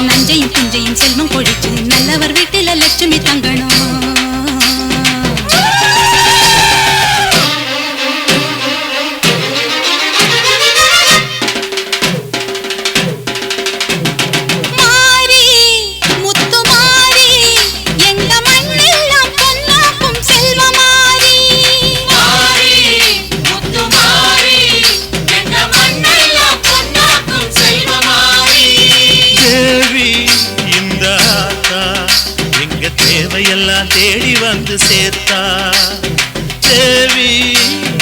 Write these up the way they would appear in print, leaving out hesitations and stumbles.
நஞ்சையும் பிஞ்சையும் செல்வம் கொழிச்சு நல்லவர் வீட்டில லட்சுமி தங்கணும். தேவையெல்லாம் தேடி வந்து சேர்த்தா தேவி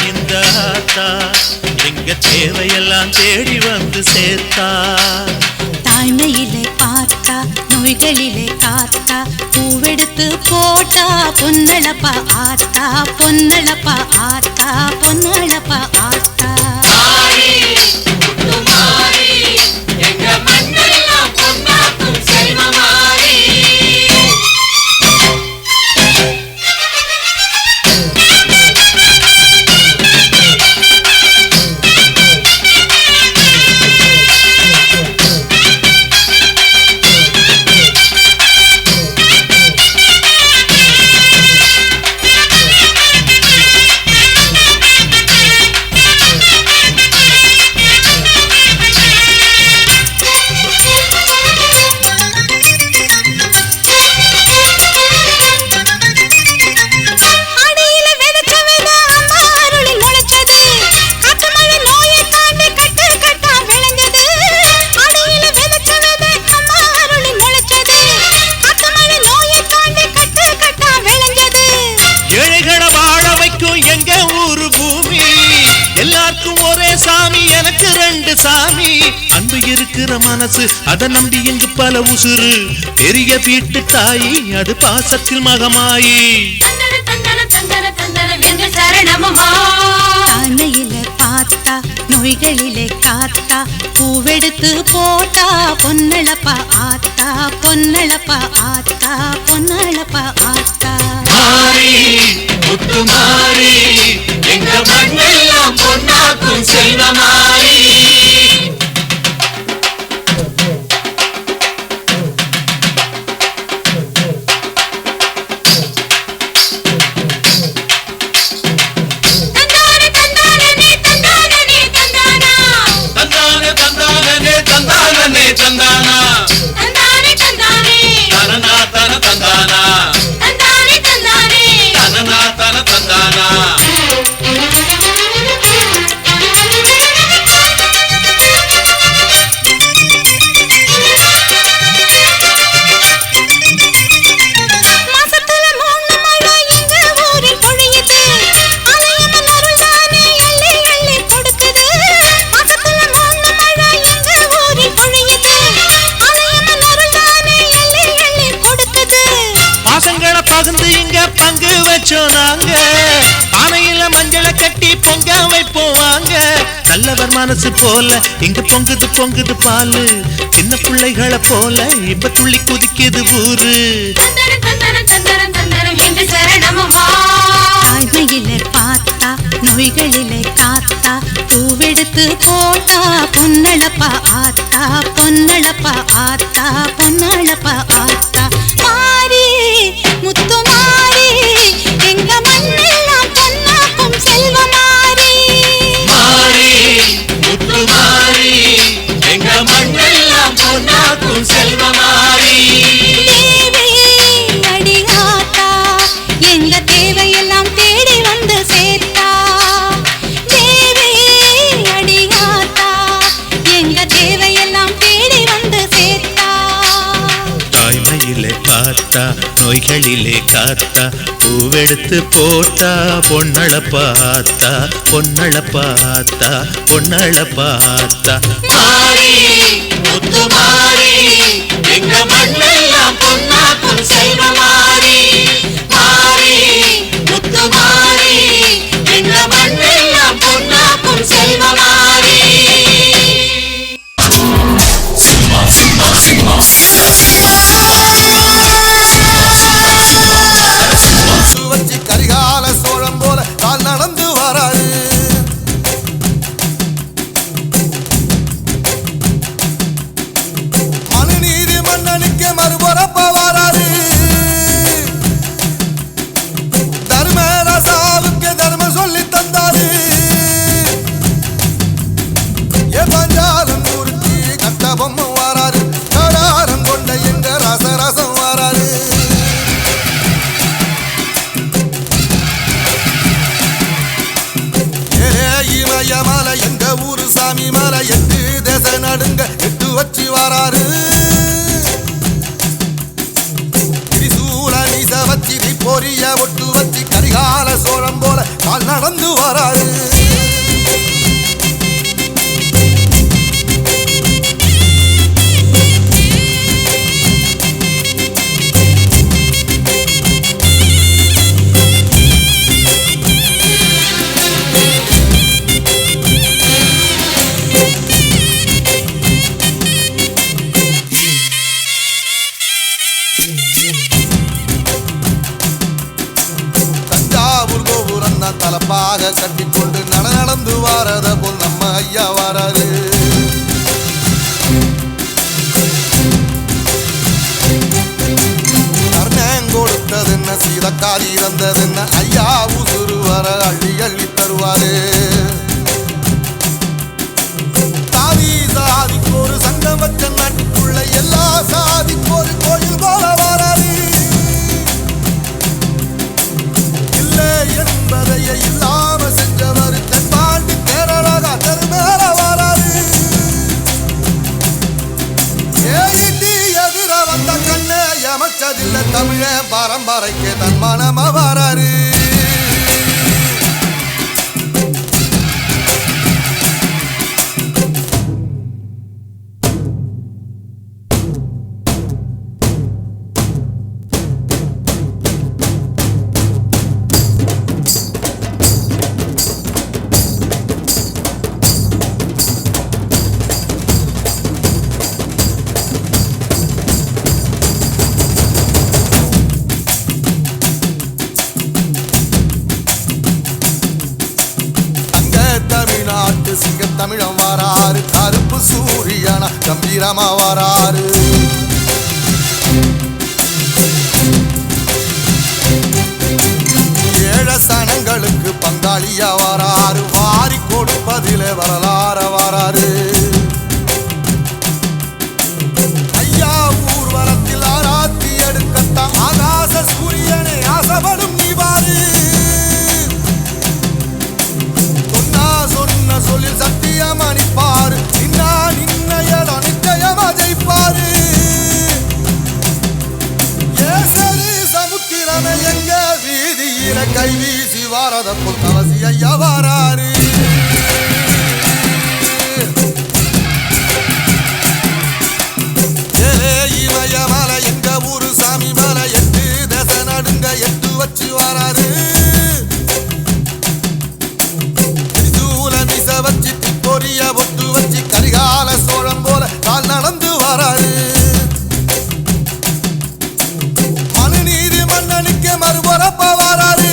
இந்த ஆத்தா எங்க தேவையெல்லாம் தேடி வந்து சேர்த்தா. தாய்மையிலே பார்த்தா நோய்களிலே காத்தா பூவெடுத்து போட்டா பொன்னழப்பா ஆத்தா பொன்னழப்பா ஆத்தா பொன்னழப்பா ஆத்தா. சாமி அன்பு இருக்கிற மனசு அதை நம்பி இங்கு பல உசுறு பெரிய வீட்டு தாயி அது பாசத்தில் மகமாயி. தாய்மையிலே பார்த்தா நோய்களிலே காத்தா பூவெடுத்து போட்டா பொன்னழப்பா ஆத்தா பொன்னழப்பா ஆத்தா பொன்னழப்பா ஆத்தா. மாறி முத்து மாறி எங்க மண்ணெல்லாம் பொன்னாக்கும் செல்வமாரி. பானையில மஞ்சளை கட்டி பொங்க வைப்போம் வாங்க. நல்லவர் மனசு போல இங்க பொங்குது பொங்குது பாலு சின்ன பிள்ளைகளை போல இப்ப துள்ளி குதிக்குது ஊரு. தாய்மையிலே பார்த்தா நோய்களிலே காத்தா பூவெடுத்து போட்டா பொன்னழப்பா ஆத்தா பொன்னழப்பா ஆத்தா பொன்னழப்பா ஆத்தா. மாறி முத்து மாறி எங்க மண்ணெல்லாம் பொன்னாக்கும் செல்வமாரி. மாறி முத்து மாறி எங்க மண்ணெல்லாம் பொன்னாக்கும் செல்வமாரி. தேவி அடி ஆத்தா எங்க தேவையெல்லாம் தேடி வந்து சேர்த்தா. தேவி அடி ஆத்தா எங்க தேவையெல்லாம் தேடி வந்து சேர்த்தா. தாய்மையிலே பார்த்தா நோய்களிலே காத்தா பூவெடுத்து போட்டா பொன்னழப்பாத்தா பொன்னழப்பாத்தா பொன்னழப்பாத்தா. மாறி முத்து மாறி எங்க மண்ணெல்லாம் பொன்னாக்கும் செல்வமாரி. மாறி முத்து மாறி எங்க மண்ணெல்லாம் பொன்னாக்கும் செல்வமாரி. கரிகால சோழம் போல கால் நடந்து வராரு. கட்டபொம்மை வாராரு கடாரம் கொண்ட எங்க ரசரசம் வாராரு இமய மலை எங்க ஊரு சாமி மலை 8 தேச நடுங்க 8 வச்சு வாராரு திரிசூல நீச வச்சி பொரிய ஒட்டு வச்சு கரிகால சோழம் போல கால் நடந்து வாராரு தலப்பாக கட்டிக்கொண்டு நடந்து வாரத போல் நம்ம ஐயா வாராரு கர்ணன் கொடுத்தது என்ன சீதக்காரி தந்தது என்ன ஐயா உசுறு வர அள்ளி அள்ளி தருவாரு சாதி சாதிக்கு ஒரு சங்கம் வச்ச நாட்டுக்குள்ள எல்லா சாதிக்கு ஒரு கோயில் போல வாராரு என்பதையே இல்லாம செஞ்சவர் தென்பாண்டி கேரளா தெருமேல வாராரு ஏடி எதிர வந்த கண்ணே எமச்சதில்லை தமிழ பரம்பரைக்கு தன் மனமா வாராரு சிங்க தமிழம் வாராரு கருப்பு சூரியனா கம்பீரமா வாராரு ஏழ சனங்களுக்கு பங்காளியா வாராரு வாரி கொடுப்பதிலே வரலாற வாராரு ஐயா ஊர்வலத்தில் ஆராத்தி எடுக்கத்தான் ஆகாச சூரியனே ஆசைப்படும் நீ வாரு சொல்லில் சத்தியம் அணிப்பாரு நின்னையட நிச்சயமா ஜெயிப்பாரு ஏசரி சமுத்திரமே எங்க வீதியில கை வீசி வாரத போல் தவசி ஐயா வாராரு இமய மலை எங்க ஊரு சாமி மலை 8 தேச நடுங்க 8 வச்சு வாராரு வச்சு பொரிய ஒட்டு வச்சு கரிகால சோழம் போல கால் நடந்து வாராரு மனு நீதி மன்னனுக்கு மறுபுறப்ப வாராரு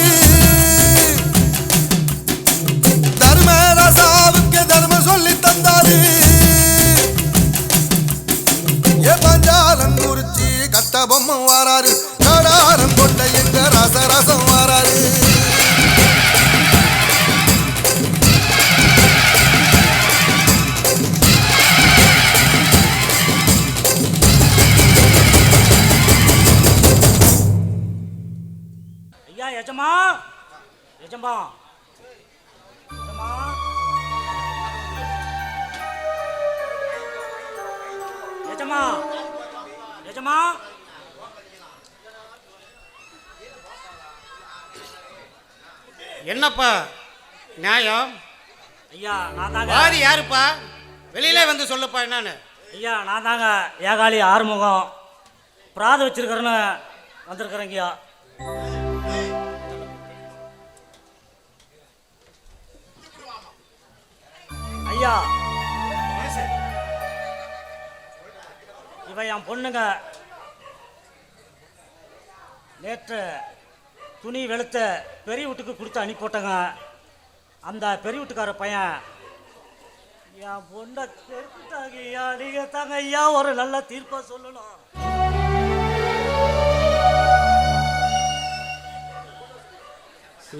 தர்மராசாவுக்கு தர்மம் சொல்லி தந்தாரு பஞ்சாலம் குறிச்சி கட்டபொம்மை வாராரு கடாரம் கொண்ட எங்க ரசரசம் வாராரு எஜமா எஜமா எஜமா எஜமா என்னப்பா நியாயம்? ஐயா நான் தாங்க. வாரி யாருப்பா? வெளியில வந்து சொல்லுப்பா என்னன்னு. ஐயா நான் தாங்க ஏகாலி ஆறுமுகம் பிராத வச்சிருக்கிறேன்னு வந்திருக்கிறேங்கய்யா. ஐயா இவ என் பொண்ணுங்க. நேற்று துணி வெளுத்த பெரிய வீட்டுக்கு கொடுத்து அனுப்பி போட்டங்க. அந்த பெரிய வீட்டுக்கார பையன் என் பொண்ணை கெடுத்துட்டாங்க ஐயா. நீங்க தாங்க ஐயா ஒரு நல்ல தீர்ப்பா சொல்லணும்.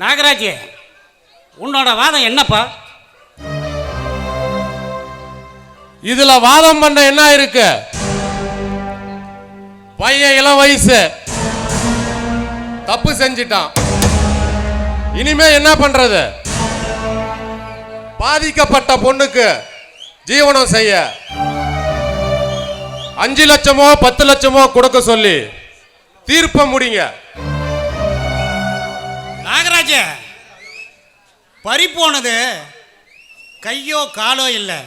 நாகராஜ், உன்னோட வாதம் என்னப்பா? இதுல வாதம் பண்ண என்ன இருக்கு? பையன் இளம் வயசு தப்பு செஞ்சிட்டான். இனிமே என்ன பண்றது? பாதிக்கப்பட்ட பொண்ணுக்கு ஜீவனம் செய்ய 5 லட்சமோ 10 லட்சமோ கொடுக்க சொல்லி தீர்ப்ப முடிங்க. நாகராஜ, பறி போனது கையோ காலோ இல்லை.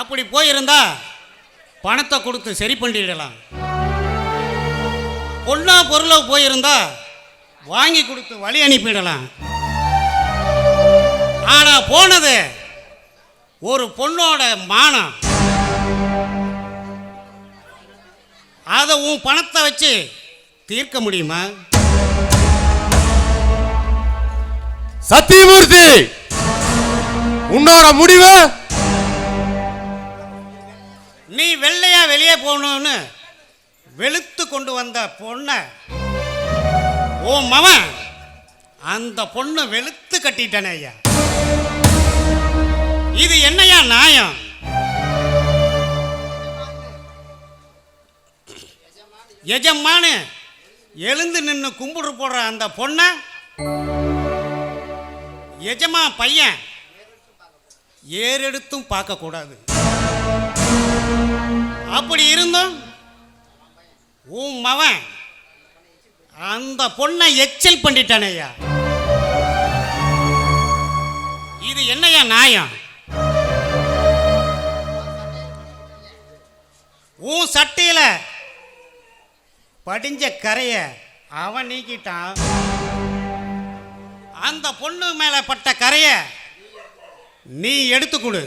அப்படி போயிருந்தா பணத்தை கொடுத்து சரி பண்ணிடலாம். பொண்ணா பொருளோ போயிருந்தா வாங்கி கொடுத்து வழி அனுப்பிடலாம். ஆனா போனது ஒரு பொண்ணோட மானம். அதை உன் பணத்தை வச்சு தீர்க்க முடியுமா? சத்தியமூர்த்தி, உன்னோட முடிவு? நீ வெள்ளையா வெளியே போகணும்னு வெளுத்து கொண்டு வந்த பொண்ணை உன் மவன் அந்த பொண்ணை வெளுத்து கட்டிட்டானே ஐயா. இது என்னையா நியாயம்? எஜமானு எழுந்து நின்று கும்பிடு போடுற அந்த பொண்ணை எஜமா பையன் ஏறெடுத்தும் பார்க்க கூடாது. அப்படி இருந்தும் உன் மவன் அந்த பொண்ணை எச்சல் பண்ணிட்டானேயா. இது என்னையா நியாயம்? உன் சட்டையில படிஞ்ச கரைய அவன் நீக்கிட்டான். அந்த பொண்ணு மேல பட்ட கரைய நீ எடுத்து கொடு.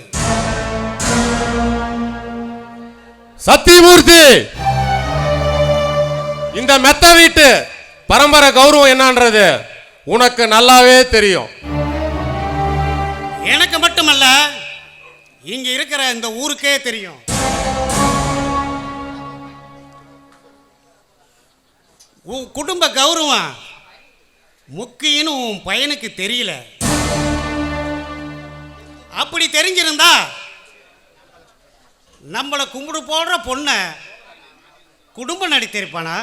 சத்தியமூர்த்தி, இந்த மெத்த வீட்டு பரம்பரை கௌரவம் என்னன்றது உனக்கு நல்லாவே தெரியும். எனக்கு மட்டுமல்ல, இங்க இருக்கிற இந்த ஊருக்கே தெரியும். உன் குடும்ப கௌரவம் முக்கியன்னு உன் பையனுக்கு தெரியல. அப்படி தெரிஞ்சிருந்தா நம்மளை கும்பிடு போடுற பொண்ணை குடும்பம் நடித்திருப்பானா?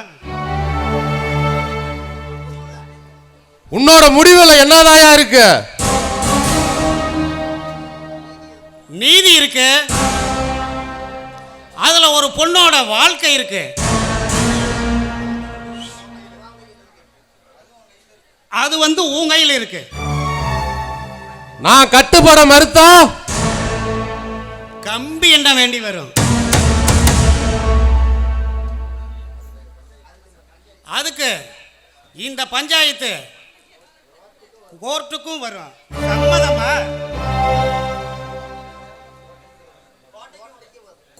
உன்னோட முடிவுல என்னதாயா இருக்கு? நீதி இருக்கு, அதுல ஒரு பொண்ணோட வாழ்க்கை இருக்கு. அது உன் கையில் இருக்கு. நான் கட்டுப்பட மறுத்தா கம்பி என்ன வேண்டி வரும். அதுக்கு இந்த பஞ்சாயத்து கோர்ட்டுக்கும் வரும். சம்மதமா?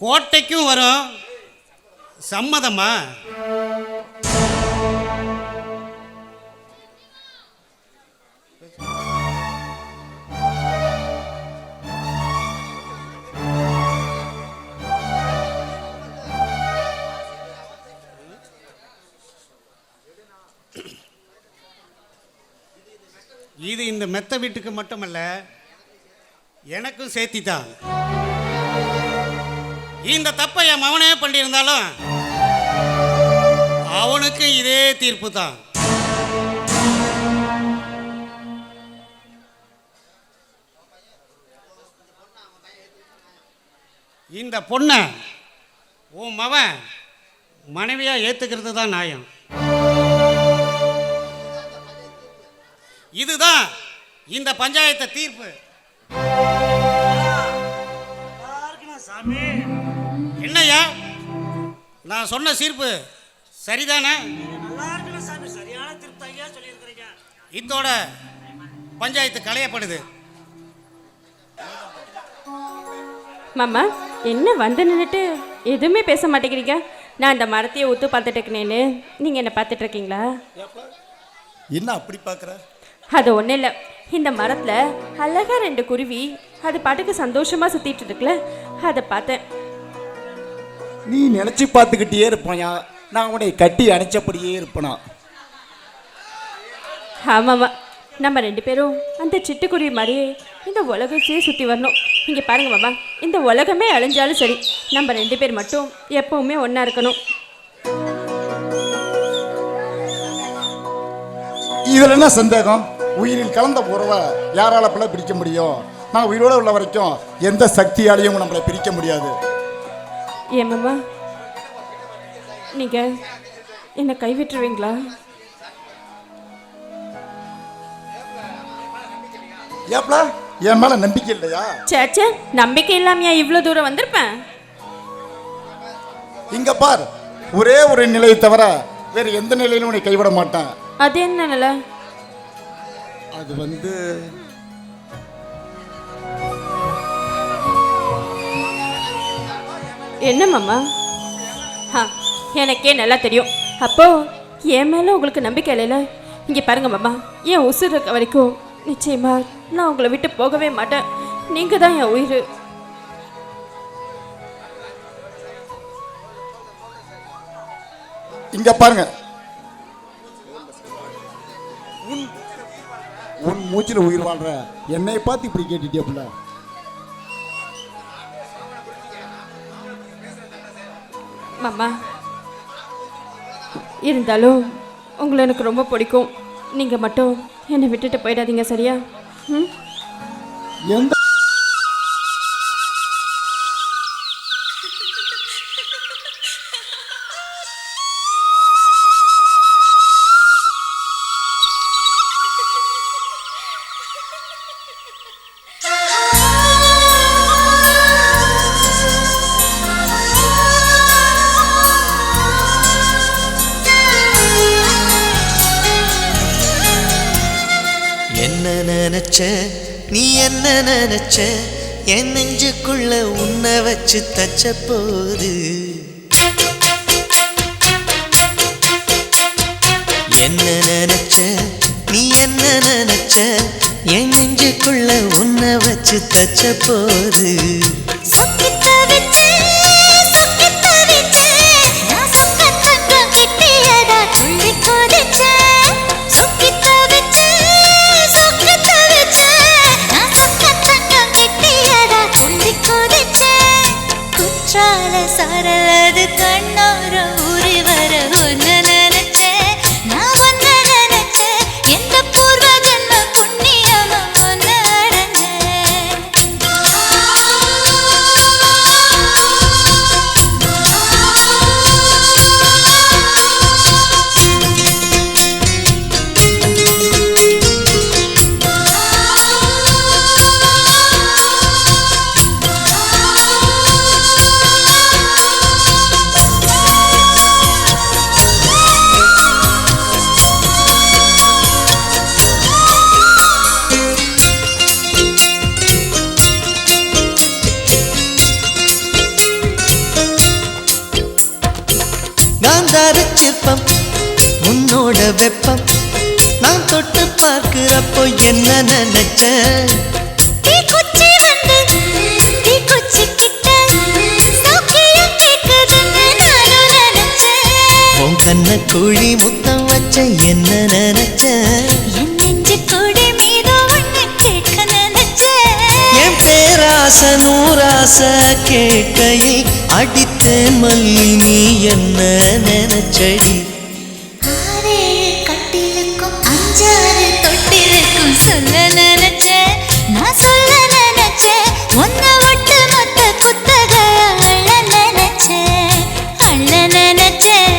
கோட்டைக்கும் வரும். சம்மதமா? இது இந்த மெத்த வீட்டுக்கு மட்டுமல்ல, எனக்கும் சேர்த்தி தான். இந்த தப்பை என் மவனே பண்ணியிருந்தாலும் அவனுக்கு இதே தீர்ப்பு தான். இந்த பொண்ணை உன் மவன் மனைவியா ஏத்துக்கிறது தான் நியாயம். இதுதான் இந்த பஞ்சாயத்து தீர்ப்பு. என்னையா நான் சொன்ன தீர்ப்பு சரிதானே? இதோட பஞ்சாயத்து களையப்படுது. மாமா, என்ன வந்து நின்றுட்டு எதுவுமே பேச மாட்டேங்கிறீங்க? நான் இந்த மரத்தையே ஊத்து பார்த்துட்டு இருக்கேன்னு நீங்கள் என்ன பார்த்துட்டு இருக்கீங்களா? என்ன அப்படி பார்க்குற? அது ஒன்றும் இல்லை, இந்த மரத்தில் அழகாக 2 குருவி அது பாட்டுக்கு சந்தோஷமாக சுற்றிட்டு இருக்குல்ல, அதை பார்த்தேன். நீ நினச்சி பார்த்துக்கிட்டே இருப்பாயா? நான் உன்னை கட்டி அணைச்சபடியே இருப்பனா? ஆமாம்மா, நம்ம 2 பேரும் அந்த சிட்டுக்குருவி மாதிரியே இந்த உலகத்தையே சுற்றி வரணும். இங்கே பாருங்க மாமா, இந்த உலகமே அழிஞ்சாலும் சரி, நம்ம 2 பேர் மட்டும் எப்பவுமே ஒன்றா இருக்கணும். இதுல என்ன சந்தேகம்? உயிரில் கலந்த உறவை யாரால பிள்ளை பிரிக்க முடியும்? நான் உயிரோட உள்ள வரைக்கும் எந்த சக்தியாலையும் நம்மளை பிரிக்க முடியாது. ஏன் மாமா, நீங்கள் என்னை கைவிட்டுருவீங்களா? ஏப்ல என் மேல நம்பிக்கை இல்லையா? சேச்சே, நம்பிக்கை இல்லாமையா இவ்வளோ தூரம் வந்திருப்பேன்? இங்க பார், ஒரே ஒரு நிலையை தவிர வேற எந்த நிலையிலும் உன்னை கைவிட மாட்டேன். அது என்ன நிலை? அது வந்து என்ன மாமா? எனக்கே நல்லா தெரியும். அப்போ என் மேலே உங்களுக்கு நம்பிக்கை இல்லைல்ல? இங்கே பாருங்க மாமா, என் உசுர் இருக்க வரைக்கும் நிச்சயமா நான் உங்களை விட்டு போகவே மாட்டேன். நீங்கள் தான் என் உயிர். இங்க பாருங்க, உன் மூச்சில் உயிர் வாழ்ற என்னை பார்த்து இப்படி கேட்டுட்டியப்புல. மாமா, இருந்தாலும் உங்களை எனக்கு ரொம்ப பிடிக்கும். நீங்கள் மட்டும் என்னை விட்டுட்டு போயிடாதீங்க, சரியா? ம். எந்த என்ன நினைச்ச நீ என்ன நினைச்ச என் நெஞ்சுக்குள்ள உன்னை வச்சு தச்ச போது என்ன நினைச்ச நீ என்ன நினைச்ச என் நெஞ்சுக்குள்ள உன்னை வச்சு தச்ச போது சரலது கண்ணோர ஊறி வர ஒன்னு நினைச்ச நான் ஒன்னு நினைச்ச எந்த பூர்வ ஜன்ம புண்ணியமா ஒன்னு அடைஞ்ச சிற்பம் உன்னோட வெப்பம் நான் தொட்டு பார்க்கிறப்போ என்ன நினைச்ச தீக்குச்சி வந்து தீக்குச்சி கிட்ட சௌக்கியம் கேக்குதுன்னு நானும் நினைச்சேன் உன் கண்ண குழி முத்தம் வச்ச என்ன நினைச்ச என் நெஞ்சு கொடி மீது ஒன்னு கேட்க நினைச்சேன் என் பேராச நூறாச கேட்கையை அடித்தேன் மல்லி நீ என்ன நினைச்சடி ஆறேழு கட்டிலுக்கும் 5 தொட்டிலுக்கும் சொல்ல நினைச்சேன் நான் சொல்ல நினைச்சேன் ஒன்ன விட்டு மொத்த குத்தக அள்ள நினைச்சேன் நான் அள்ள நினைச்சேன்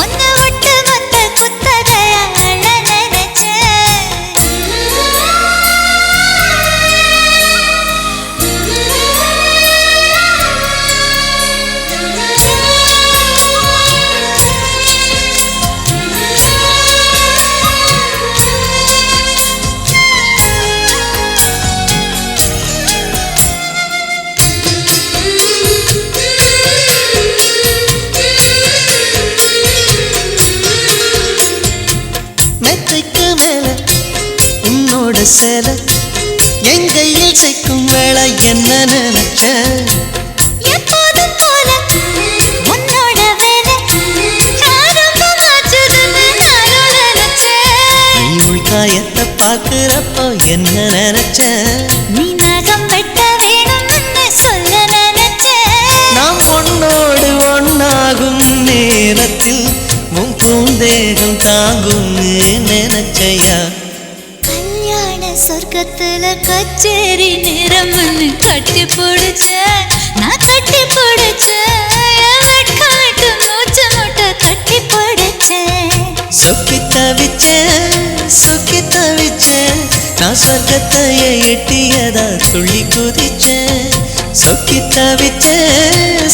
ஒன்ன விட்டு மொத்த குத்தக அள்ள மெத்தைக்கு மேல உன்னோட சேல என் கையில் சேர்க்கும் வேளை என்ன நினைச்ச எப்போதும் போல உன்னோட வேலை ஆரம்பமாச்சுதுன்னு நானும் நினைச்சேன் நீ உள்காயத்தை பார்க்கிறப்போ என்ன நினைச்ச? நீ நகம் வெட்ட வேணும்னு சொல்ல நினைச்சேன். நாம் ஒன்னோடு ஒன்னாகும் நேரத்தில் உன் பூந்தேகம் தாங்கும்னு நினைச்சையா? கல்யாண சொர்க்கத்துல கச்சேரி நிறம்னு கட்டி பிடிச்ச, நான் கட்டி பிடிச்சேன். வெட்காட்டு மூச்சு முட்டை கட்டி பிடிச்சேன். சொக்கி தவிச்சேன் நான் சொர்க்கத்தையே எட்டியதா துள்ளி குதிச்சேன். சொக்கி தவிச்சேன்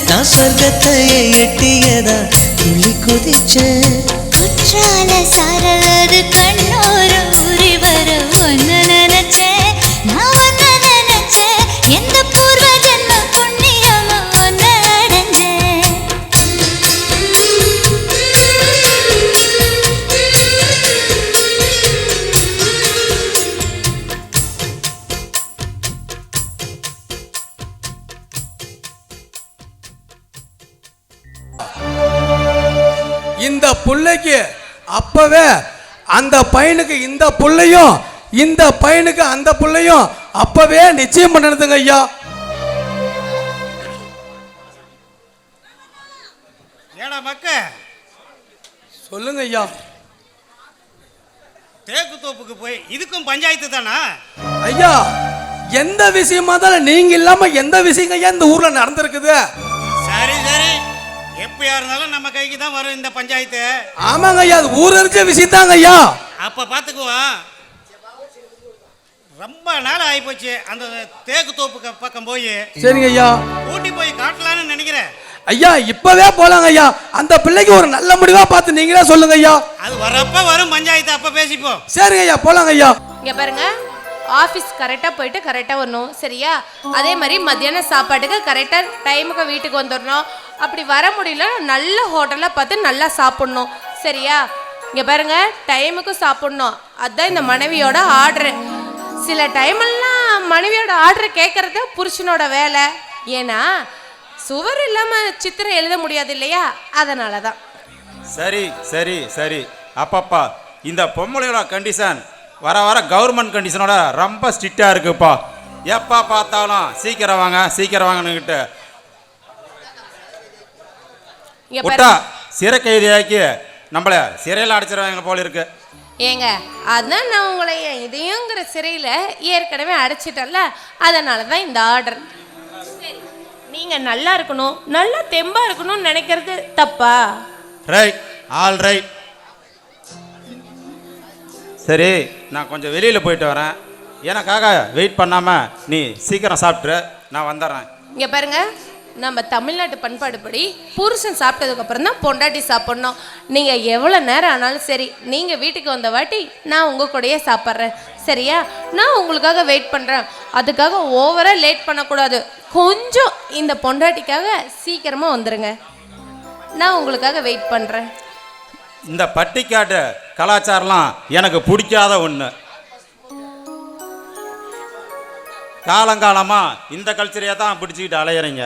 நான் சொர்க்கத்தையே எட்டியதா துள்ளி குதிச்சேன். குற்றால சாரலது கண்ணோர ஊறி வர ஒன்னு நினைச்சேன். நான் ஒன்னு நினைச்சேன். எந்த பூர்வ ஜென்ம புண்ணியமா ஒன்னு அடைஞ்சேன். இந்த புள்ளைக்கு அப்பவே அந்த பையனுக்கு இந்த புள்ளையும் இந்த பையனுக்கு அந்த புள்ளையும் அப்பவே நிச்சயம் பண்ணதுங்க ஐயா. ஏடா மக்க சொல்லுங்க ஐயா. தேக்கு தோப்புக்கு போய் இதுக்கும் பஞ்சாயத்து தானா? ஐயா எந்த விஷயமா இருந்தாலும் நீங்க இல்லாம எந்த விஷயம் ஐயா இந்த ஊர்ல நடந்திருக்குது? சரி சரி, எப்பயா இருந்தாலும் நம்ம கைக்கு தான் வரும் இந்த பஞ்சாயத்து. ஆமாங்க ஐயா, அது ஊர் அறிஞ்ச விஷயம் தாங்க ஐயா. அப்ப பாத்துக்குவோம். ரொம்ப நாள் ஆயிப்போச்சு அந்த தேக்கு தோப்புக்கு பக்கம் போய். சரிங்க ஐயா. ஊட்டி போய் காட்டலான்னு நினைக்கிறேன் ஐயா. இப்பவே போலாங்க ஐயா. அந்த பிள்ளைக்கு ஒரு நல்ல முடிவா பார்த்து நீங்களே சொல்லுங்க ஐயா. அது வரப்ப வரும் பஞ்சாயத்து, அப்ப பேசிப்போம். சரிங்க ஐயா, போலாங்க ஐயா. இங்க பாருங்க, ஆஃபீஸ் கரெக்டாக போயிட்டு கரெக்டாக வரணும், சரியா? அதே மாதிரி மத்தியானம் சாப்பாட்டுக்கு கரெக்டாக டைமுக்கு வீட்டுக்கு வந்துடணும். அப்படி வர முடியல நல்ல ஹோட்டலாக பார்த்து நல்லா சாப்பிட்ணும், சரியா? இங்கே பாருங்க, டைமுக்கு சாப்பிட்ணும், அதுதான் இந்த மனைவியோட ஆர்டரு. சில டைமெல்லாம் மனைவியோட ஆர்டரை கேட்குறது புருஷனோட வேலை. ஏன்னா சுவர் இல்லாமல் சித்திரம் எழுத முடியாது இல்லையா? அதனால தான். சரி சரி சரி. அப்பப்பா இந்த பொம்பளையோட கண்டிஷன் வர வர கவர்மெண்ட் கண்டிஷனோட ரொம்ப ஸ்ட்ரிக்டாக இருக்குப்பா. எப்போ பார்த்தாலும் சீக்கிரம் வாங்க சீக்கிரம் வாங்கன்னுக்கிட்டு விட்டா சிறை கைதியாக்கி நம்மளை சிறையில் அடைச்சிருவாங்க போல இருக்கு. ஏங்க, அதான் நான் உங்களை இதையுங்கிற சிறையில் ஏற்கனவே அடைச்சிட்டல, அதனால தான் இந்த ஆர்டர். சரி, நீங்கள் நல்லா இருக்கணும், நல்லா தெம்பாக இருக்கணும்னு நினைக்கிறது தப்பா? Right, all right. சரி, நான் கொஞ்சம் வெளியில் போயிட்டு வரேன். எனக்காக வெயிட் பண்ணாமல் நீ சீக்கிரம் சாப்பிட்ரு, நான் வந்துடுறேன். இங்கே பாருங்க, நம்ம தமிழ்நாட்டு பண்பாடுபடி புருஷன் சாப்பிட்டதுக்கப்புறம் தான் பொண்டாட்டி சாப்பிட்ணும். நீங்கள் எவ்வளோ நேரம் ஆனாலும் சரி, நீங்கள் வீட்டுக்கு வந்த வாட்டி நான் உங்கள் கூடயே சாப்பிட்றேன், சரியா? நான் உங்களுக்காக வெயிட் பண்ணுறேன். அதுக்காக ஓவராக லேட் பண்ணக்கூடாது. கொஞ்சம் இந்த பொண்டாட்டிக்காக சீக்கிரமாக வந்துடுங்க. நான் உங்களுக்காக வெயிட் பண்ணுறேன். இந்த பட்டிக்காட்டு கலாச்சாரம்லாம் எனக்கு பிடிக்காத ஒன்று. காலங்காலமாக இந்த கல்ச்சரையே தான் பிடிச்சிக்கிட்டு அலையிறீங்க.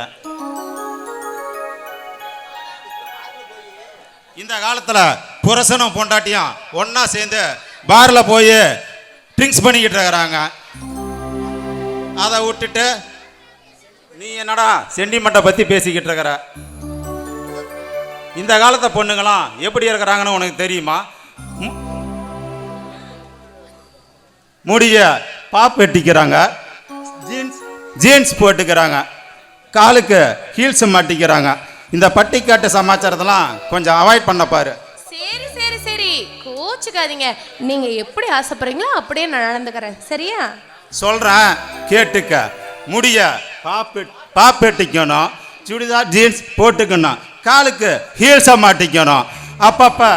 இந்த காலத்தில் புருஷனும் பொண்டாட்டியும் ஒன்றா சேர்ந்து பாரில் போய் ட்ரிங்க்ஸ் பண்ணிக்கிட்டு இருக்கிறாங்க. அதை விட்டுட்டு நீ என்னடா சென்டிமெண்ட்டை பற்றி பேசிக்கிட்டு இருக்கிற? இந்த காலத்தை பொண்ணுங்களாம் எப்படி இருக்கிறாங்கன்னு உனக்கு தெரியுமா? முடிய பாப் வெட்டிக்கிறாங்க, ஜீன்ஸ் போட்டுக்கிறாங்க, காலுக்கு ஹீல்ஸ் மாட்டிக்கிறாங்க. இந்த பட்டிக்காட்டு சமாச்சாரத்தெல்லாம் கொஞ்சம் அவாய்ட் பண்ண பாரு. சரி சரி சரி, கோச்சுக்காதீங்க. நீங்கள் எப்படி ஆசைப்படுறீங்களோ அப்படியே நான் நடந்துக்கிறேன், சரியா? சொல்கிறேன் கேட்டுக்க. முடிய பாப் வெட்டிக்கணும், சுடிதார் ஜீன்ஸ் போட்டுக்கணும், காலுக்கு ஹீல்ஸை மாட்டிக்கணும், அப்பப்போ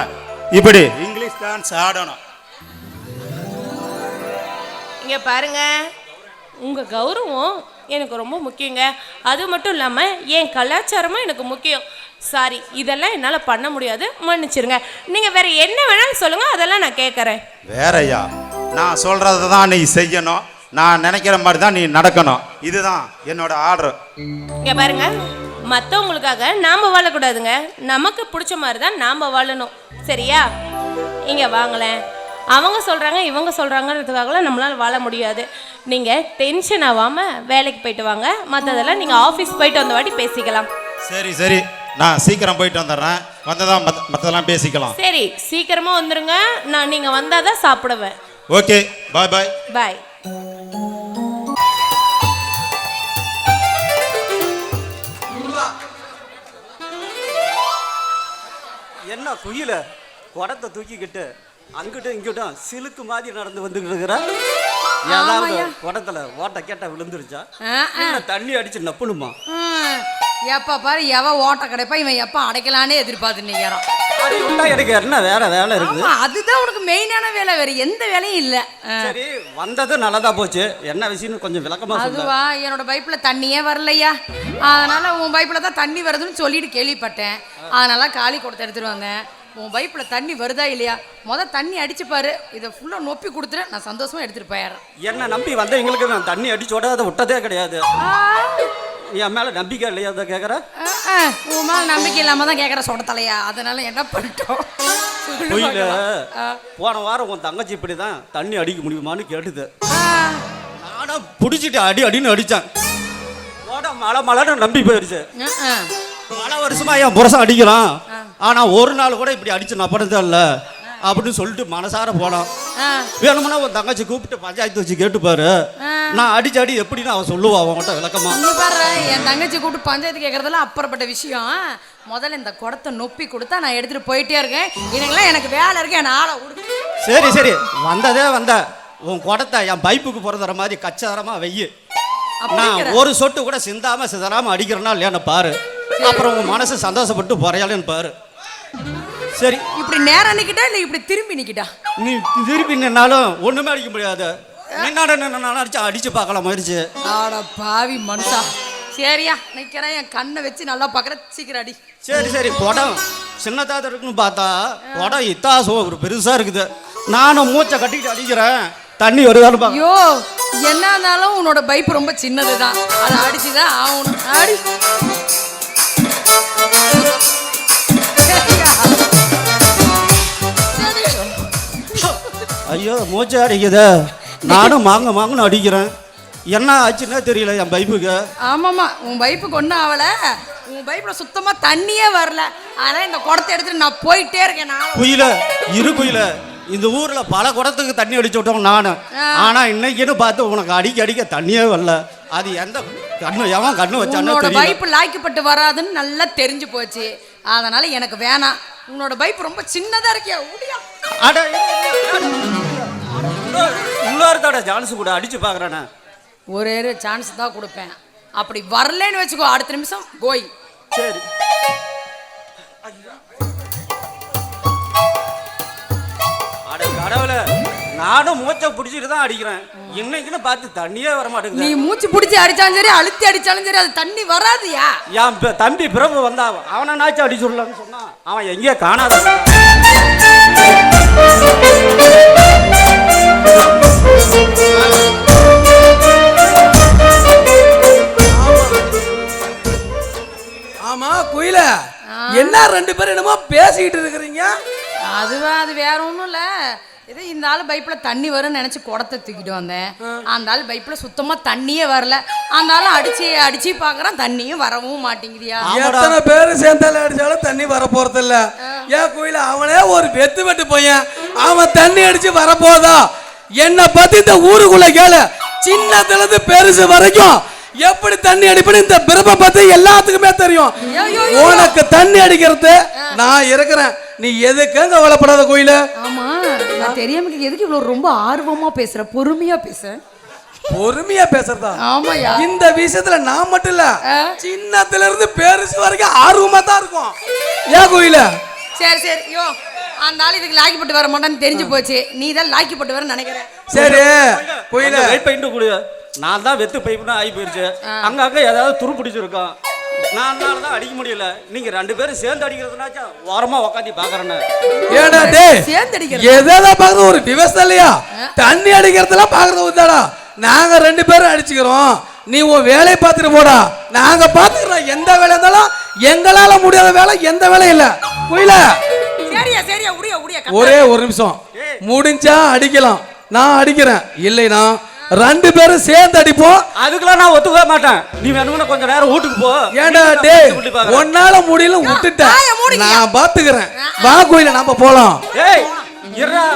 இப்படி இங்கிலீஷ் டான்ஸ் ஆடணும். இங்கே பாருங்க, உங்கள் கௌரவம் எனக்கு ரொம்ப முக்கியங்க. அது மட்டும் இல்லாமல் என் கலாச்சாரமும் எனக்கு முக்கியம். சாரி, இதெல்லாம் என்னால் பண்ண முடியாது, மன்னிச்சிருங்க. நீங்கள் வேறு என்ன வேணாலும் சொல்லுங்கள், அதெல்லாம் நான் கேட்குறேன். வேறையா? நான் சொல்கிறத தான் நீ செய்யணும், நான் நினைக்கிற மாதிரி தான் நீ நடக்கணும். இதுதான் என்னோட ஆர்டர். இங்கே பாருங்க, மற்றவங்களுக்காக நாம் வாழக்கூடாதுங்க, நமக்கு பிடிச்ச மாதிரி தான் நாம் வாழணும், சரியா? இங்கே வாங்களேன். அவங்க சொல்கிறாங்க இவங்க சொல்கிறாங்கன்றதுக்காகலாம் நம்மளால் வாழ முடியாது. நீங்கள் டென்ஷன் ஆகாமல் வேலைக்கு போயிட்டு வாங்க, மற்றதெல்லாம் நீங்கள் ஆஃபீஸ் போயிட்டு வந்த வாட்டி பேசிக்கலாம். சரி சரி, நான் சீக்கிரம் போயிட்டு வந்துடுறேன். வந்ததான் மற்றதெல்லாம் பேசிக்கலாம். சரி, சீக்கிரமாக வந்துடுங்க. நீங்கள் வந்தால் தான் சாப்பிடுவேன். ஓகே, பாய் பாய். பாய். என்ன குயில குடத்தை தூக்கிக்கிட்டு அங்கிட்டும் இங்கிட்டும் சிலுக்கு மாதிரி நடந்து வந்துக்கிட்டு இருக்கிற? ஏதாவது குடத்துல ஓட்ட கேட்டா விழுந்துருச்சா? தண்ணி அடிச்சு நப்பணுமா? எப்ப பாரு எவ ஓட்ட கிடைப்பா இவன் எப்ப அடைக்கலானே எதிர்பார்த்து நிக்கிறான். எனக்கு என்ன வேற வேலை இருக்கு? அதுதான் உனக்கு மெயினான வேலை, வேற எந்த வேலையும் இல்ல. சரி, வந்தது நல்லதா போச்சு. என்ன விஷயம்னு கொஞ்சம் விளக்கமா சொல்லு. அதுவா, என்னோட பைப்ல தண்ணியே வரலையா, அதனால உன் பைப்ல தான் தண்ணி வருதுன்னு சொல்லிட்டு கேள்விப்பட்டேன். அதனால காலி கொடுத்து எடுத்துட்டு வந்தேன். உன் பைப்ல தண்ணி வருதா இல்லையா தண்ணி அடிச்சு பாரு. இதை ஃபுல்லா நொப்பி கொடுத்துரு, நான் சந்தோஷமா எடுத்துட்டு போயிடுறேன். என்ன நம்பி வந்தவங்களுக்கு நான் தண்ணி அடிச்சோட அதை விட்டதே கிடையாது. என் மேல நம்பிக்கை இல்லையா அதை கேட்குற? உன் மேல நம்பிக்கை இல்லாம தான் கேட்குற சொடத்தலையா, அதனால என்ன பண்ணிட்டோம்? போன வாரம் உன் தங்கச்சி இப்படி தான் தண்ணி அடிக்க முடியுமான்னு கேட்டுது. நானும் பிடிச்சிட்டு அடின்னு அடித்தேன். மழை மழைன்னு நம்பி போயிடுச்சு. பல வருஷமா என் புருஷன் அடிக்கிறான், ஆனா ஒரு நாள் கூட இப்படி அடிச்சு நப்பனதே இல்லை அப்படின்னு சொல்லிட்டு மனசார போனான். வேணும்னா உன் தங்கச்சி கூப்பிட்டு பஞ்சாயத்து வச்சு கேட்டுப்பாரு. நான் அடி எப்படின்னு அவன் சொல்லுவா அவன்கிட்ட விளக்கமா. பாரு, என் தங்கச்சி கூப்பிட்டு பஞ்சாயத்து கேட்கறதெல்லாம் அப்புறப்பட்ட விஷயம். முதல்ல இந்த குடத்தை நொப்பி கொடுத்தா நான் எடுத்துட்டு போயிட்டே இருக்கேன். இதுக்கெல்லாம் எனக்கு வேலை இருக்கு, என் ஆளை விடு. சரி சரி, வந்ததே வந்த உன் குடத்தை என் பைப்புக்கு பிறந்துற மாதிரி கச்சாரமா வெய்யு. நான் ஒரு சொட்டு கூட சிந்தாம சிதறாம அடிக்கிறேன்னா இல்லையான்னு பாரு. அப்புறம் உன் மனசு சந்தோஷப்பட்டு போறையாளன்னு பாரு. சரி, இப்படி நேரம் நிக்கிட்டா இல்ல இப்படி திரும்பி நிக்கிட்டா? நீ திருப்பி நின்னாலும் ஒண்ணுமே அடிக்க முடியாது. அடிச்சு பார்க்கலாம் முயற்சி. ஆட பாவி மனுஷா. சரியா நிக்கிறேன், என் கண்ணை வச்சு நல்லா பார்க்கறேன், சீக்கிரம் அடி. சரி சரி, குடம் சின்னதா இருக்குன்னு பார்த்தா குடம் இத்தாசம் ஒரு பெருசா இருக்குது. நானும் மூச்சை கட்டிக்கிட்டு அடிக்கிறேன், தண்ணி வருதான்னு பாக்க. ஐயோ, என்ன இருந்தாலும் உன்னோட பைப் ரொம்ப சின்னதுதான், அதை அடிச்சுதான் ஆகணும். அடி. ஐயோ, மூச்சை அடிக்குது. நானும் மாங்கன்னு அடிக்கிறேன். என்ன ஆச்சுன்னா தெரியல என் பைப்புக்கு. ஆமாம்மா, உன் பைப்புக்கு ஒன்றும் ஆகலை. உன் பைப்பில் சுத்தமாக தண்ணியே வரல. அதனால் இந்த குடத்தை எடுத்துட்டு நான் போயிட்டே இருக்கேன். நான் குயில இந்த ஊர்ல பல குடத்துக்கு தண்ணி அடிச்சு விட்டோம் நானு. ஆனா இன்னைக்குன்னு பார்த்து உனக்கு அடிக்க தண்ணியே வரல. அது எந்த கண்ணு எவன் கண்ணு வச்சானோ உன்னோட பைப்பு லாய்க்கப்பட்டு வராதுன்னு நல்லா தெரிஞ்சு போச்சு. அதனால எனக்கு வேணாம். உன்னோட பைப் ரொம்ப சின்னதா இருக்கியா? உள்ளாரத்தோட சான்ஸ் கூட அடிச்சு பாக்குறேன். ஒரே சான்ஸ் தான் கொடுப்பேன். அப்படி வரலன்னு வச்சுக்கோ, அடுத்த நிமிஷம் கோய். சரி, கடவுள, நானும் மூச்சை பிடிச்சிட்டு தான் அடிக்கிறேன். இன்னைக்குன்னு பார்த்து தண்ணியே வர மாட்டேங்குது. நீ மூச்சு பிடிச்சி அடிச்சாலும் சரி, அழுத்தி அடிச்சாலும் சரி, அது தண்ணி வராதுயா. என் தம்பி பிரபு வந்தா அவனை நாச்சும் அடிச்சுடலான்னு சொன்னா அவன் எங்கேயே காணாத. ஆமா குயில, என்ன ரெண்டு பேரும் என்னமோ பேசிக்கிட்டு இருக்கிறீங்க? அதுவா, அது வேற ஒன்றும் இல்லை. இது இந்த ஆள் பைப்பில் தண்ணி வரும்னு நினச்சி குடத்தை தூக்கிட்டு வந்தேன். அந்த ஆள் பைப்பில் சுத்தமாக தண்ணியே வரல. அந்த ஆள் அடிச்சு பார்க்குறான், தண்ணியும் வரவும் மாட்டேங்குதியா. எத்தனை பேர் சேர்ந்தால அடிச்சாலும் தண்ணி வர போறதில்ல. ஏன் கோயில, அவனே ஒரு வெட்டு பையன், அவன் தண்ணி அடிச்சு வரப்போதா? என்னை பத்தி இந்த ஊருக்குள்ள கேளு, சின்னதுல இருந்து பெருசு வரைக்கும் எப்படி தண்ணி அடிப்பேன்னு இந்த பிரபை பத்தி எல்லாத்துக்குமே தெரியும். உனக்கு தண்ணி அடிக்கிறது நான் இருக்கிறேன், நீ எதுக்கு கவலைப்படாத கோயில. ஆமா, நான் தெரியாம எதுக்கு இவ்வளவு ரொம்ப ஆர்வமா பேசுற, பொறுமையா பேச. பொறுமையா பேசுறதா? ஆமாயா. இந்த விஷயத்துல நான் மட்டும் இல்ல, சின்னத்துல இருந்து பெருசு வரைக்கும் ஆர்வமா தான் இருக்கும். ஏன் கோயில? சரி சரி, யோ அந்த ஆள் இதுக்கு லாக்கிப்பட்டு வர மாட்டான்னு தெரிஞ்சு போச்சு. நீ தான் லாக்கிப்பட்டு வர நினைக்கிறேன். சரி கோயில, வெயிட் பண்ணிட்டு கொடு. நான் தான் வெத்து பைப்புனா ஆகி போயிருச்சு. அங்க ஏதாவது துரு பிடிச்சிருக்கோம். நான் தான் அடிக்க முடியல. நீங்க ரெண்டு பேரும் சேர்ந்து அடிக்கிறதுனாச்சா ஓரமா உக்காந்து பாக்குறேன்னு. ஏடா டேய், சேர்ந்து அடிக்கிறது எதா பாக்குறது ஒரு விவசாயம் இல்லையா? தண்ணி அடிக்கிறதெல்லாம் பாக்குறது உதாடா. நாங்க ரெண்டு பேரும் அடிச்சுக்கிறோம், நீ உன் வேலையை பார்த்துட்டு போடா. நாங்க பாத்துக்கிறோம். எந்த வேலை இருந்தாலும் எங்களால முடியாத வேலை எந்த வேலையும் இல்ல. கோயில, சரியா சரியா உடியா உடியா ஒரே ஒரு நிமிஷம் முடிஞ்சா அடிக்கலாம், நான் அடிக்கிறேன். இல்லைனா 2 பேரும் சேர்ந்து அடிப்போம். அதுக்கெல்லாம் நான் ஒத்துக்க மாட்டேன். நீ வேணும்னா கொஞ்ச நேரம் வீட்டுக்கு போ. ஏண்டா டேய், ஒன்னால முடியல விட்டுட்டேன், நான் பாத்துக்கிறேன். வா கோயில நாம போலாம். ஏய் இருடா.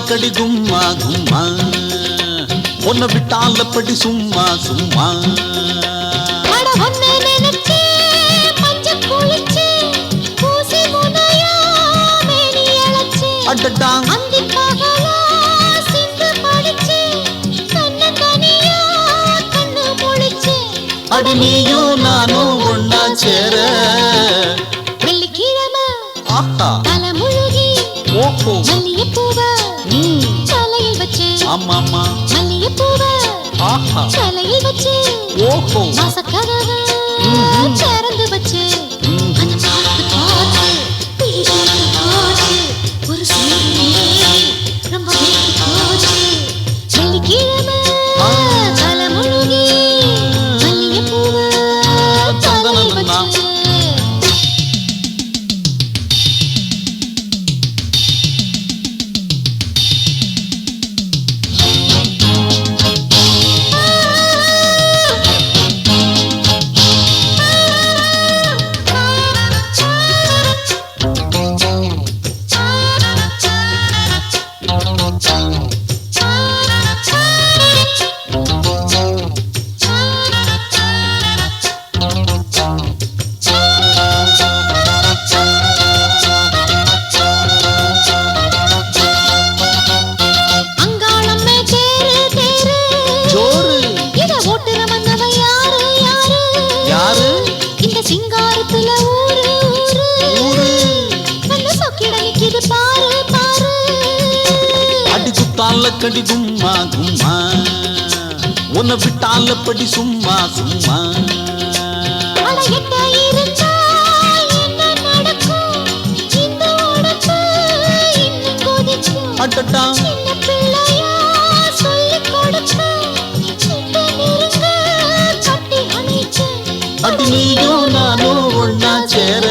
கடி கும்மா கும்மா ஒன்ன விட்டால படி சும்மா சும்மா அடி நீயும் நானும் ஒன்னா சேர வெள்ளிக்கிழமை ஆஹா தலைமுழுகி ஓஹோ மல்லிகைப்பூவ தலையில் வச்சு ஆமாமா மல்லிகைப்பூவ ஆஹா தலையில் வச்சு ஓஹோ வாசக்கதவை திறந்து வச்சு அந்த பார்த்து பார்த்து பிடிச்சு போச்சு ஒரு சூரியன் ரொம்ப வெயிட் போச்சு வெள்ளிக்கிழமை தலைமுழுகி மல்லிகைப்பூவ தலையில் வச்சு கடி கும்மா கும்மா உன்னை விட்டால படி சும்மா சும்மா அட்டட்டா அடி நீயும் நானும் ஒன்னா சேர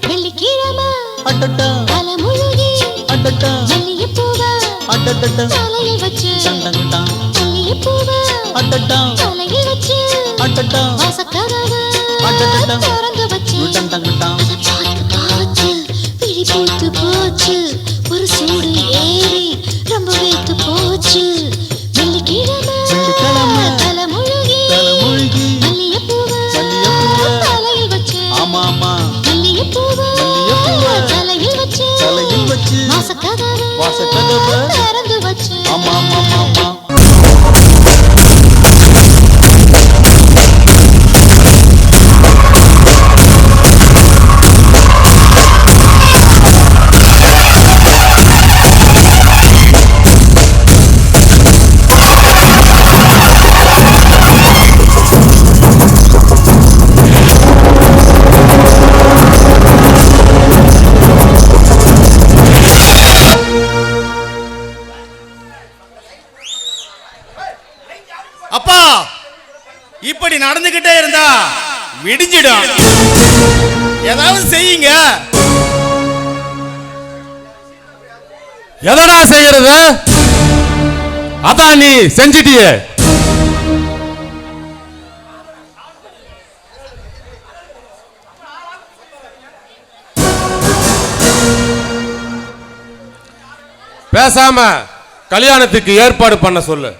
வெள்ளிக்கிழமை அட்டட்டா தலைமுழுகி அட்டட்டா அட்டட்டா தலையில் வச்சு சண்டங்கட்டா மல்லிகைப்பூவ அட்டட்டா தலையில் வச்சு அட்டட்டா வாசக்கதவை அட்டட்டா திறந்து வச்சு சண்டங்கட்டா பார்த்து பார்த்து பிடி போட்டு போச்சு ஒரு சூடு ஏறி ரொம்ப வெயிட் போச்சு வெள்ளிக்கிழமை தலைமுழுகி மல்லிகைப்பூவ தலையில் வச்சு ஆமாமா மல்லிகைப்பூவ தலையில் வச்சு வாசக்கதவை வாசக்கதவை திறந்து வச்சு ஆமாமா நடந்துகிட்டே இருந்தா விடிஞ்சிடும். ஏதாவது செய்யுங்க. எதடா செய்யறது? அதான் நீ செஞ்சிட்டியே. பேசாம கல்யாணத்துக்கு ஏற்பாடு பண்ண சொல்லு.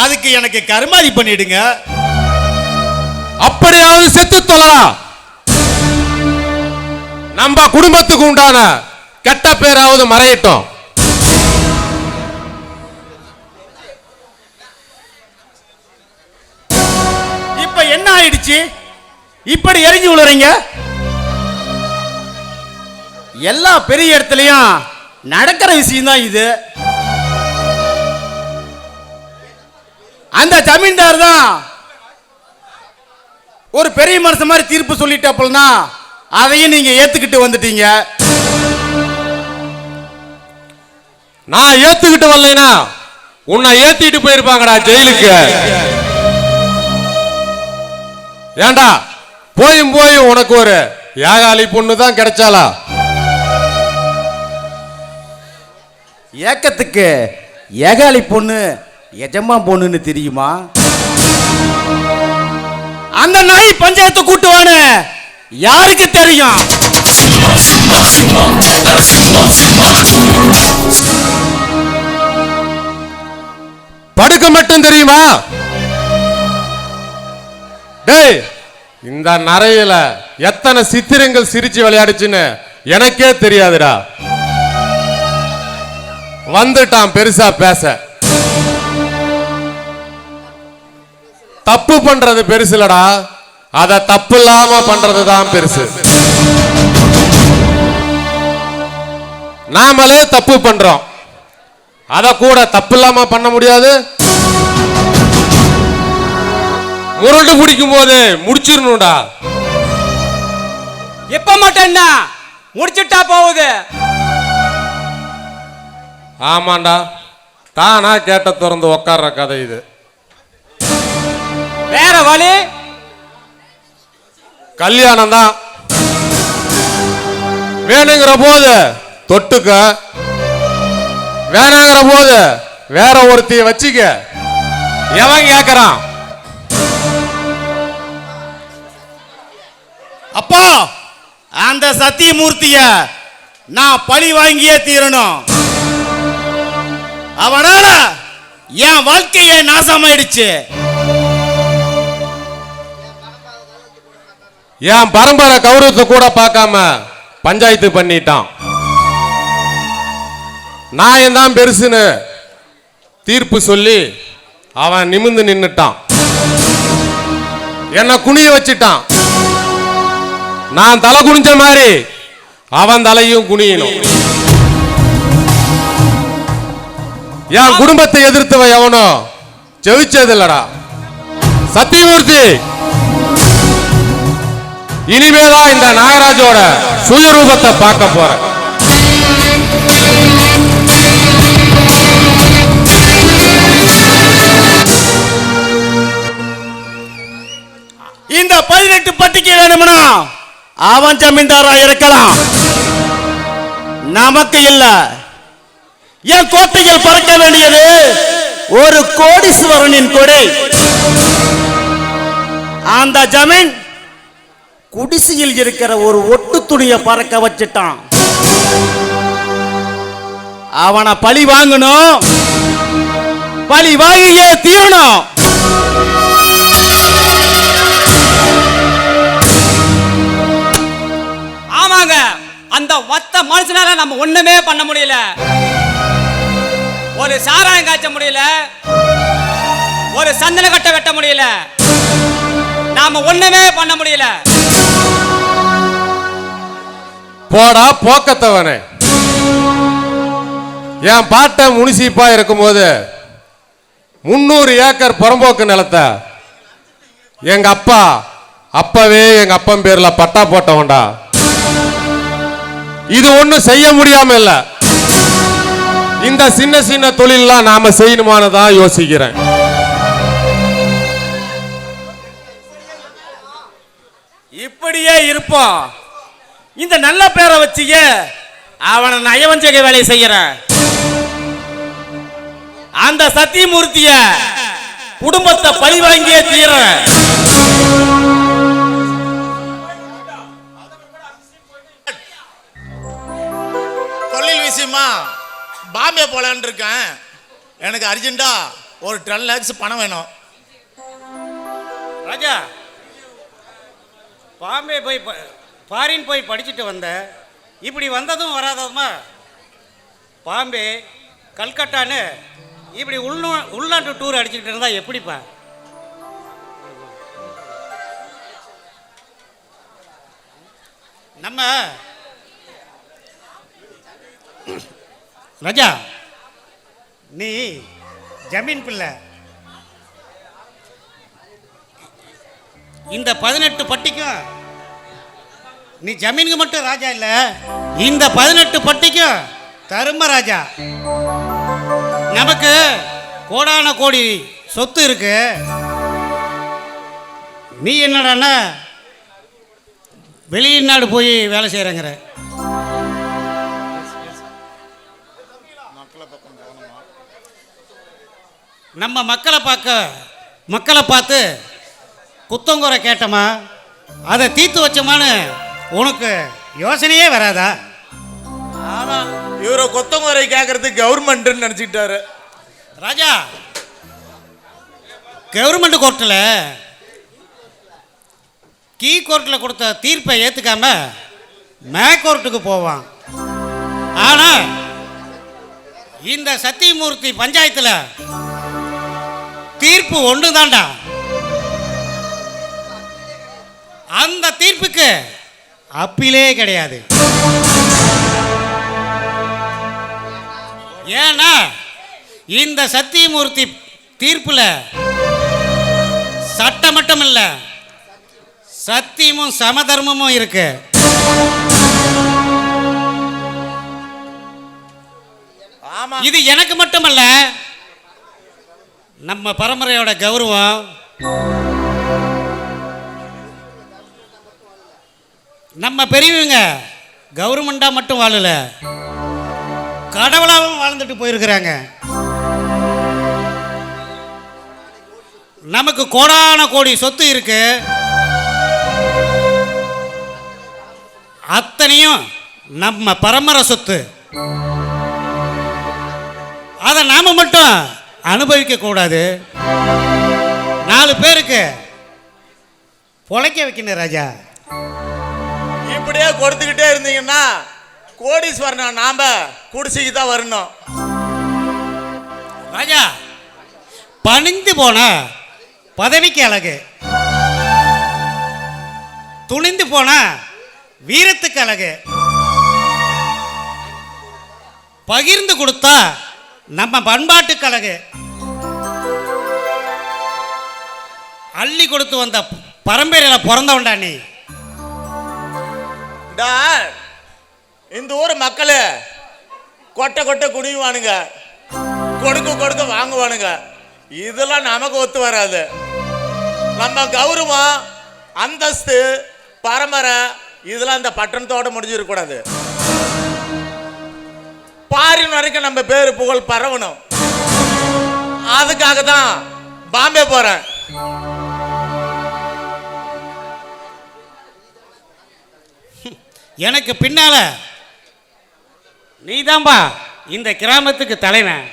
அதுக்கு எனக்கு கருமாதி பண்ணிடுங்க. அப்படியாவது செத்து தொழலாம். நம்ம குடும்பத்துக்கு உண்டான கெட்ட பேராவது மறையட்டும். இப்ப என்ன ஆயிடுச்சு? இப்படி எரிஞ்சு விழுறீங்க? எல்லா பெரிய இடத்துலயும் நடக்கிற விஷயம் தான் இது. அந்த ஜமீன்தார் தான் ஒரு பெரிய மனுஷன் மாதிரி தீர்ப்பு சொல்லிட்டப்பல்னா அதையும் நீங்க ஏத்துக்கிட்டு வந்துட்டீங்க. நான் ஏத்துக்கிட்டு வரலைனா உன்னை ஏத்திட்டு போயிருப்பாங்கடா ஜெயிலுக்கு. ஏண்டா போயும் போயும் உனக்கு ஒரு ஏகாலி பொண்ணு தான் கிடைச்சாலா? ஏக்கத்துக்கு ஏகாலி பொண்ணு எஜமா பொண்ணுன்னு தெரியுமா? அந்த நாய் பஞ்சாயத்து கூட்டுவானு யாருக்கு தெரியும்? படுக்க மட்டும் தெரியுமா? டேய், இந்த நரையில எத்தனை சித்திரங்கள் சிரிச்சு விளையாடுச்சுன்னு எனக்கே தெரியாதுடா. வந்துட்டான் பெருசா பேச. தப்பு பண்றது பெருசுலடா, அத தப்பு இல்லாம பண்றதுதான் பெருசு. நாமளே தப்பு பண்றோம், அத கூட தப்பு இல்லாம பண்ண முடியாது. முரண்டு பிடிக்கும் போது முடிச்சிடணும்டா. எப்ப மட்டும் என்ன முடிச்சுட்டா போகுது? ஆமாண்டா, தானா கேட்ட திறந்து உக்கார கதை இது. வேற வழி கல்யாணம் தான். வேணுங்கிற போது தொட்டுக்க, வேணாங்கிற போது வேற ஒருத்தைய வச்சுக்க. எவன் கேக்குறான்? அப்பா, அந்த சத்தியமூர்த்திய நான் பழி வாங்கியே தீரணும். அவனால என் வாழ்க்கையே நாசமாயிடுச்சு. என் பரம்பரை கௌரவத்தை கூட பார்க்காம பஞ்சாயத்து பண்ணிட்டான். நான் தான் பெருசுன்னு தீர்ப்பு சொல்லி அவன் நிமிந்து நின்னுட்டான். என்ன குனிய வச்சிட்டான். நான் தலை குனிஞ்ச மாதிரி அவன் தலையும் குனியணும். என் குடும்பத்தை எதிர்த்தவன் எவனோ ஜெயிச்சது இல்லடா. சத்தியமூர்த்தி, இனிமேதான் இந்த நாகராஜோட சுயரூபத்தை பார்க்க போறேன். இந்த 18 பட்டிக்கு வேணும்னா அவன் ஜமீன்தாரா இருக்கலாம், நமக்கு இல்ல. என் கோட்டையில் பறக்க வேண்டியது ஒரு கோடீஸ்வரனின் கொடை. அந்த ஜமீன் குடிசையில் இருக்கிற ஒரு ஒட்டு துணியை பறக்க வச்சிட்டான். அவனை பழி வாங்கணும், பழி வாங்கியே தீரணும். ஆமாங்க, அந்த ஒத்த மனுஷனால நம்ம ஒண்ணுமே பண்ண முடியல. ஒரு சாராயம் காய்ச்ச முடியல, ஒரு சந்தன கட்டை வெட்ட முடியல, நாம ஒண்ணுமே பண்ண முடியல. போடா போக்கத்தவனே. என் பாட்ட முனிசிப்பா இருக்கும்போது 300 ஏக்கர் புறம்போக்கு நிலத்தை எங்க அப்பா அப்பவே எங்க அப்பன் பேர்ல பட்டா போட்டவன்டா. இது ஒண்ணும் செய்ய முடியாம இல்ல. இந்த சின்ன சின்ன தொழிலாம் நாம செய்யணுமானதான் யோசிக்கிறேன். இப்படியே இருப்போம். இந்த நல்ல பேரை வச்சிய அவனை நயவஞ்சக வேலை செய்யற அந்த சத்தியமூர்த்திய குடும்பத்தை பழி வாங்கியே தீர. தொழில் விஷயமா பாம்பே போலான்னு இருக்கேன். எனக்கு அர்ஜென்ட்டா ஒரு 10 lakhs பணம் வேணும். ராஜா, பாம்பே போய் ஃபாரின் போய் படிச்சுட்டு வந்த, இப்படி வந்ததும் வராததுமா பாம்பே கல்கட்டான்னு இப்படி உள்நாட்டு டூர் அடிச்சுக்கிட்டு இருந்தா எப்படிப்பா? நம்ம ராஜா, நீ ஜமீன் பிள்ளை. இந்த 18 பட்டிக்கும் நீ ஜமீனுக்கு மட்டும் ராஜா இல்ல, இந்த 18 பட்டிக்கும் தர்மராஜா. நமக்கு கோடான கோடி சொத்து இருக்கு. நீ என்னடான்னா வெளிநாடு போய் வேலை செய்யறங்கிற. நம்ம மக்களை பார்த்து குத்தங்குறை கேட்டோமா, அதை தீர்த்து வச்சோமான்னு உனக்கு யோசனையே வராதா? ஆமா, இவரை கொத்தங்குறை கேட்கறது கவர்மெண்ட் நினைச்சுக்கிட்டாரு. ராஜா, கவர்மெண்ட் கோர்ட்டில் கீ கோர்ட்டில் கொடுத்த தீர்ப்பை ஏற்றுக்காம மே கோர்ட்டுக்கு போவான். ஆனால் இந்த சத்தியமூர்த்தி பஞ்சாயத்தில் தீர்ப்பு ஒன்று தான்டா. அந்த தீர்ப்புக்கு அப்பீலே கிடையாது. ஏன்னா இந்த சத்தியமூர்த்தி தீர்ப்புல சட்டம் மட்டும் இல்ல, சத்தியமும் சமதர்மமும் இருக்கு. இது எனக்கு மட்டுமல்ல, நம்ம பரம்பரையோட கௌரவம். நம்ம பெரியவங்க கவர்மெண்டா மட்டும் வாழல, கடவுளாகவும் வாழ்ந்துட்டு போயிருக்கிறாங்க. நமக்கு கோடான கோடி சொத்து இருக்கு. அத்தனையும் நம்ம பரம்பரை சொத்து. அதை நாம மட்டும் அனுபவிக்க கூடாது, 4 பேருக்கு பொழைக்க வைக்கணும். ராஜா, இப்படியே கொடுத்துக்கிட்டே இருந்தீங்கன்னா கோடீஸ்வரன் நாம குடிசைக்கு தான் வரணும். ராஜா, பணிந்து போன பதவிக்கு அழகு, துணிந்து போன வீரத்துக்கு அழகு, பகிர்ந்து கொடுத்தா நம்ம பண்பாட்டுக்கு அழகு, அள்ளி கொடுத்து வந்த பரம்பரையில் பிறந்தவன்டா நீ. இந்த ஊர் மக்கள் கொட்டை கொட்டை குடிவானுங்க, கொடுக்க வாங்குவானுங்க. இதெல்லாம் நமக்கு ஒத்து வராது. நம்ம கௌரவம், அந்தஸ்து, பரம்பரை இதெல்லாம் இந்த பட்டணத்தோட முடிஞ்சிடக்கூடாது. பாரின் வரைக்கும் நம்ம பேரு புகழ் பரவணும். அதுக்காக தான் பாம்பே போறேன். எனக்கு பின்னால நீதான்பா இந்த கிராமத்துக்கு தலைவன்.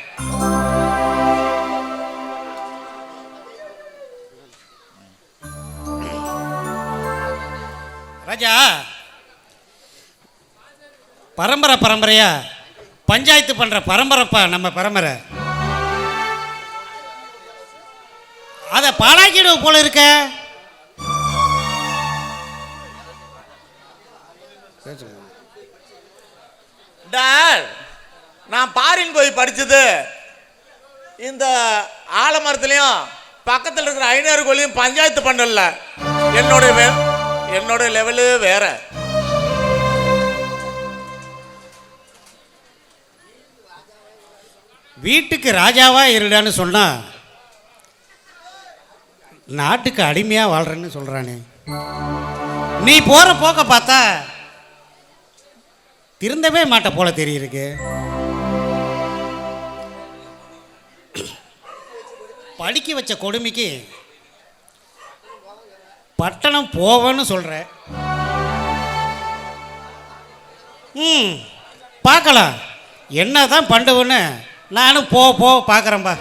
ராஜா, பரம்பரையா பஞ்சாயத்து பண்ற பரம்பரைப்பா நம்ம பரம்பரை. அதை பாழாக்கிடுவ போல இருக்க. நான் பாரின் போய் படிச்சது இந்த ஆலமரத்துலயும் பக்கத்தில் இருக்கிற 500 கோழியும் பஞ்சாயத்து பண்ணல. என்னோட லெவலு வேற. வீட்டுக்கு ராஜாவா இருடான்னு சொன்னா நாட்டுக்கு அடிமையா வாழ்றேன்னு சொல்றானே. நீ போற போக்க பார்த்தா திருந்தவே மாட்ட போல தெரியிருக்கு. படிக்க வச்ச கொடுமைக்கு பட்டணம் போவேன்னு சொல்ற. பார்க்கலாம் என்னதான் பண்ணுவேன்னு நானும் போ பார்க்குறேன்பா.